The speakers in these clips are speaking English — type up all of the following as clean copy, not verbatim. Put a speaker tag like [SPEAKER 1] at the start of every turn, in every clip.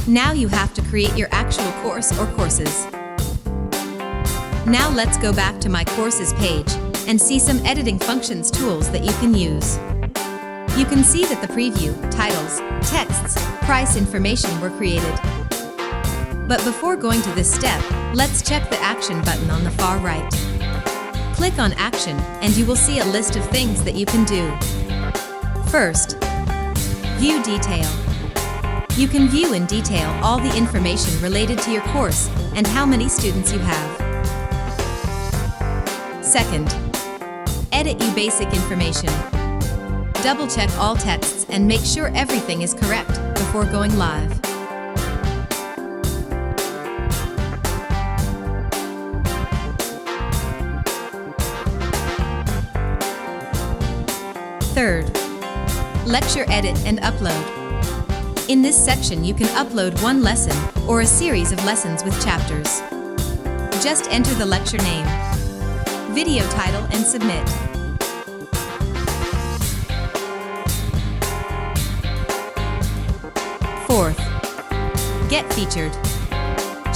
[SPEAKER 1] Now you have to create your actual course or courses. Now let's go back to my courses page and see some editing functions tools that you can use. You can see that the preview, titles, texts, price information were created. But before going to this step, let's check the Action button on the far right. Click on Action and you will see a list of things that you can do. First, View Detail. You can view in detail all the information related to your course and how many students you have. Second, Edit You Basic Information. Double-check all texts and make sure everything is correct before going live. Third, Lecture Edit and Upload. In this section you can upload one lesson or a series of lessons with chapters. Just enter the lecture name, video title and submit. Fourth, Get Featured.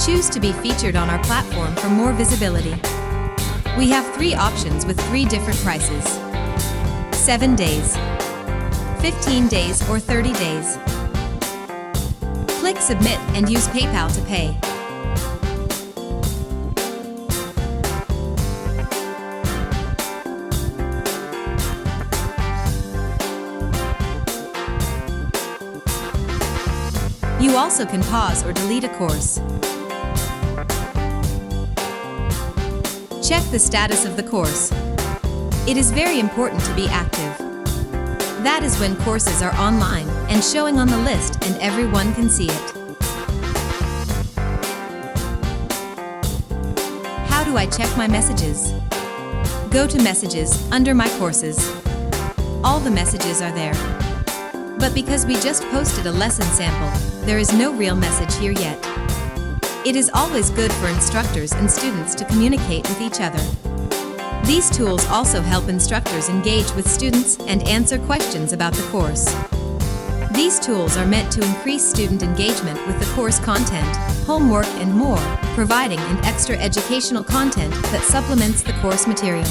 [SPEAKER 1] Choose to be featured on our platform for more visibility. We have 3 options with 3 different prices: 7 days, 15 days or 30 days. Click Submit and use PayPal to pay. You also can pause or delete a course. Check the status of the course. It is very important to be active. That is when courses are online and showing on the list and everyone can see it. How do I check my messages? Go to Messages under My Courses. All the messages are there. But because we just posted a lesson sample, there is no real message here yet. It is always good for instructors and students to communicate with each other. These tools also help instructors engage with students and answer questions about the course. These tools are meant to increase student engagement with the course content, homework and more, providing an extra educational content that supplements the course material.